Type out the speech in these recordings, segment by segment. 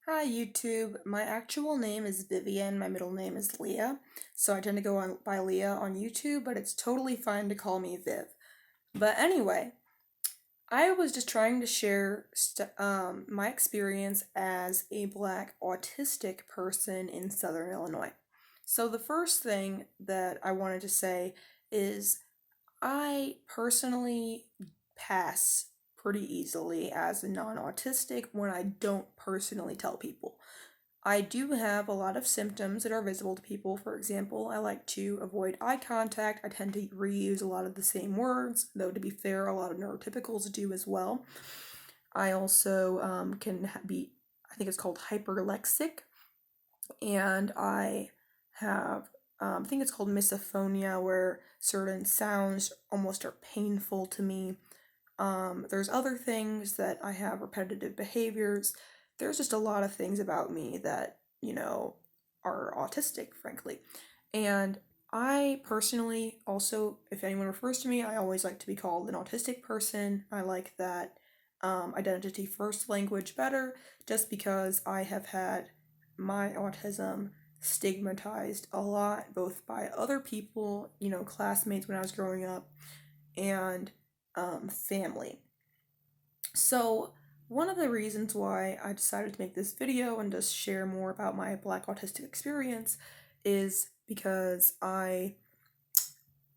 Hi YouTube, my actual name is Vivian, my middle name is Leah, so I tend to go on by Leah on YouTube, but it's totally fine to call me Viv. But anyway, I was just trying to share my experience as a Black autistic person in Southern Illinois. So the first thing that I wanted to say is I personally pass pretty easily as a non-autistic when I don't personally tell people. I do have a lot of symptoms that are visible to people. For example, I like to avoid eye contact. I tend to reuse a lot of the same words, though to be fair, a lot of neurotypicals do as well. I also can be, I think it's called hyperlexic, and I have, I think it's called misophonia, where certain sounds almost are painful to me. There's other things that I have repetitive behaviors. There's just a lot of things about me that, are autistic, frankly. And I personally also, if anyone refers to me, I always like to be called an autistic person. I like that identity first language better just because I have had my autism stigmatized a lot, both by other people, classmates when I was growing up, and family. So, one of the reasons why I decided to make this video and just share more about my Black autistic experience is because I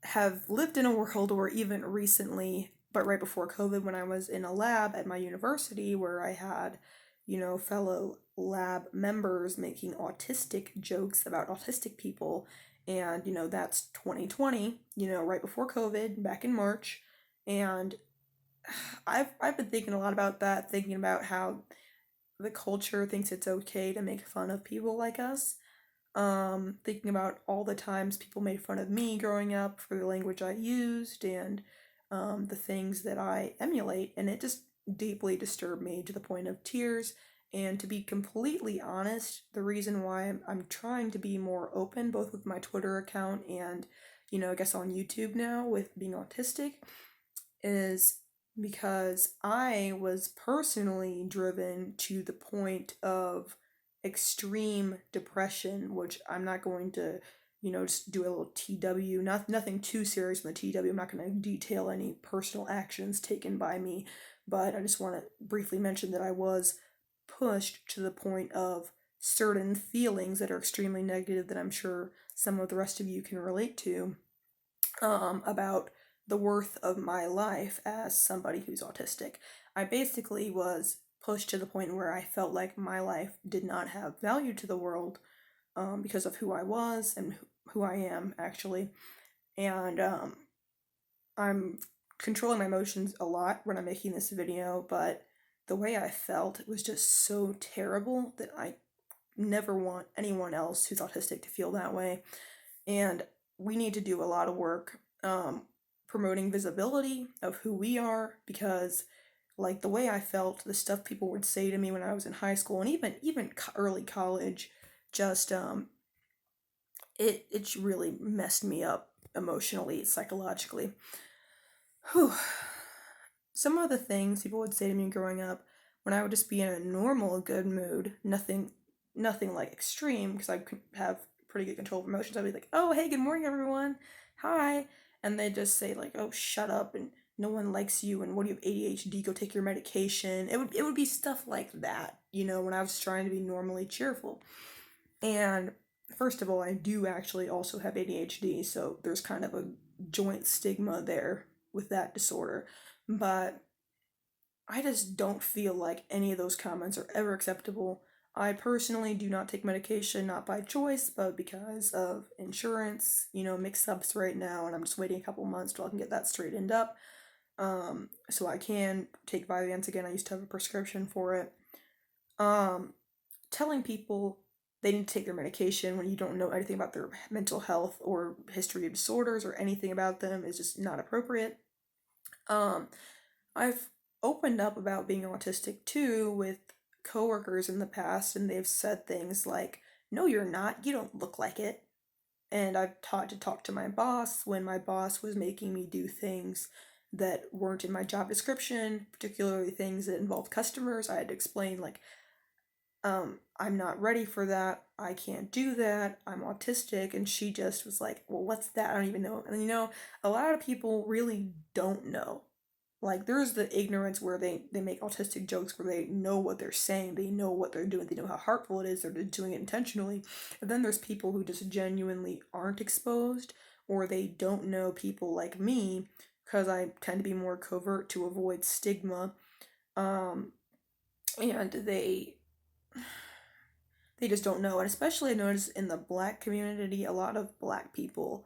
have lived in a world where even recently, but right before COVID, when I was in a lab at my university where I had, fellow lab members making autistic jokes about autistic people. And, that's 2020, right before COVID, back in March. And I've been thinking a lot about that, thinking about how the culture thinks it's okay to make fun of people like us. Thinking about all the times people made fun of me growing up for the language I used and the things that I emulate, and it just deeply disturbed me to the point of tears. And to be completely honest, the reason why I'm trying to be more open, both with my Twitter account and, I guess on YouTube now with being autistic, is because I was personally driven to the point of extreme depression, which I'm not going to, just do a little TW, nothing too serious in the TW. I'm not going to detail any personal actions taken by me, but I just want to briefly mention that I was pushed to the point of certain feelings that are extremely negative that I'm sure some of the rest of you can relate to, about the worth of my life as somebody who's autistic. I basically was pushed to the point where I felt like my life did not have value to the world, because of who I was and who I am, actually. And I'm controlling my emotions a lot when I'm making this video, but the way I felt was just so terrible that I never want anyone else who's autistic to feel that way. And we need to do a lot of work, promoting visibility of who we are, because like the way I felt, the stuff people would say to me when I was in high school and even early college, just it really messed me up emotionally, psychologically. Whew. Some of the things people would say to me growing up, when I would just be in a normal good mood, nothing like extreme, because I could have pretty good control of emotions. I'd be like, "Oh, hey, good morning, everyone. Hi." And they just say like, "Oh, shut up," and "No one likes you," and "What do you have, ADHD? Go take your medication." It would be stuff like that, when I was trying to be normally cheerful. And first of all, I do actually also have ADHD, so there's kind of a joint stigma there with that disorder. But I just don't feel like any of those comments are ever acceptable. I personally do not take medication, not by choice, but because of insurance, mix ups right now, and I'm just waiting a couple months till I can get that straightened up. So I can take Vyvanse again. I used to have a prescription for it. Um, Telling people they need to take their medication when you don't know anything about their mental health or history of disorders or anything about them is just not appropriate. Um, I've opened up about being autistic too with coworkers in the past, and they've said things like, "No, you're not. You don't look like it." And I've taught to talk to my boss when my boss was making me do things that weren't in my job description, particularly things that involved customers. I had to explain, like, I'm not ready for that. I can't do that. I'm autistic. And she just was like, well, what's that? I don't even know. And a lot of people really don't know. Like, there's the ignorance where they make autistic jokes where they know what they're saying, they know what they're doing, they know how hurtful it is, they're doing it intentionally. And then there's people who just genuinely aren't exposed, or they don't know people like me, because I tend to be more covert to avoid stigma. Um, and they just don't know. And especially I notice in the black community, a lot of black people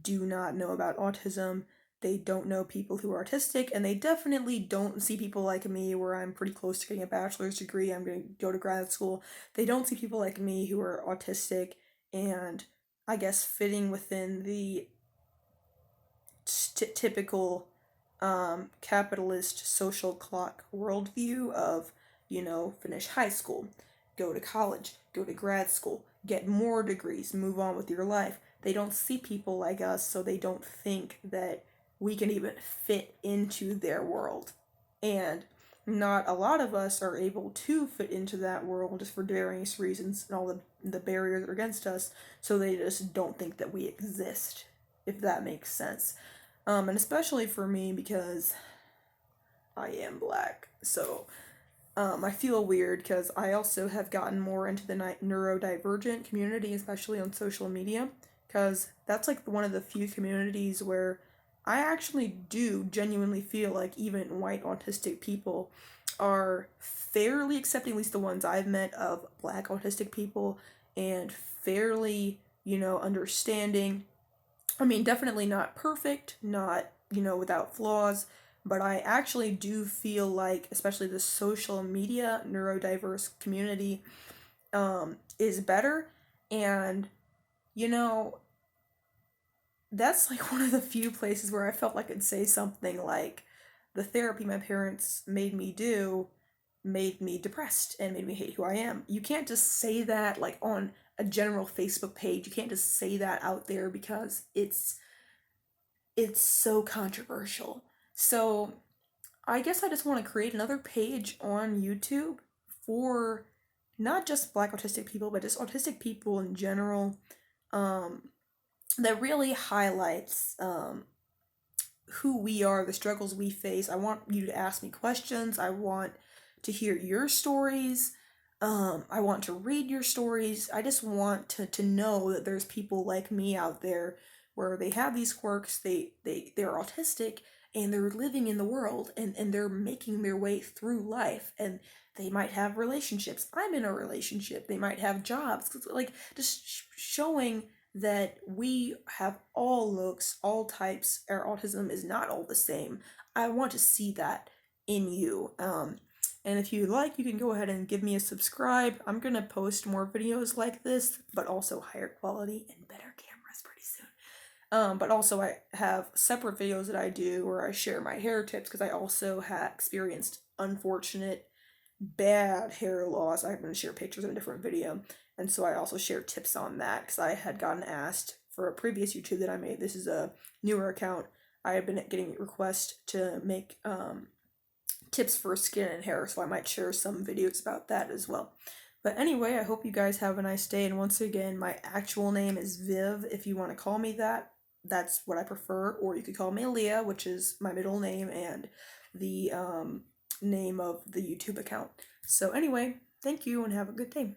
do not know about autism. They don't know people who are autistic, and they definitely don't see people like me, where I'm pretty close to getting a bachelor's degree. I'm going to go to grad school. They don't see people like me who are autistic and, I guess, fitting within the typical capitalist social clock worldview of, finish high school, go to college, go to grad school, get more degrees, move on with your life. They don't see people like us, so they don't think that we can even fit into their world. And not a lot of us are able to fit into that world just for various reasons and all the barriers that are against us, so they just don't think that we exist, if that makes sense. And especially for me because I am black. So I feel weird because I also have gotten more into the neurodivergent community, especially on social media, because that's like one of the few communities where I actually do genuinely feel like even white autistic people are fairly accepting, at least the ones I've met, of black autistic people, and fairly, understanding. I mean, definitely not perfect, not, without flaws, but I actually do feel like, especially the social media neurodiverse community, is better. And, you know, that's like one of the few places where I felt like I could say something like, the therapy my parents made me do made me depressed and made me hate who I am. You can't just say that like on a general Facebook page. You can't just say that out there because it's so controversial. So I guess I just want to create another page on YouTube for not just black autistic people, but just autistic people in general, um, that really highlights who we are, the struggles we face. I want you to ask me questions. I want to hear your stories. I want to read your stories. I just want to know that there's people like me out there where they have these quirks, they're autistic, and they're living in the world, and they're making their way through life, and they might have relationships. I'm in a relationship. They might have jobs. Like, just showing that we have all looks, all types. Our autism is not all the same. I want to see that in you. And if you like, you can go ahead and give me a subscribe. I'm gonna post more videos like this, but also higher quality and better cameras pretty soon. But also I have separate videos that I do where I share my hair tips, because I also have experienced unfortunate bad hair loss. I'm going to share pictures in a different video. And so I also share tips on that because I had gotten asked for a previous YouTube that I made. This is a newer account. I have been getting requests to make tips for skin and hair, so I might share some videos about that as well. But anyway, I hope you guys have a nice day. And once again, my actual name is Viv. If you want to call me that, that's what I prefer. Or you could call me Leah, which is my middle name and the name of the YouTube account. So anyway, thank you and have a good day.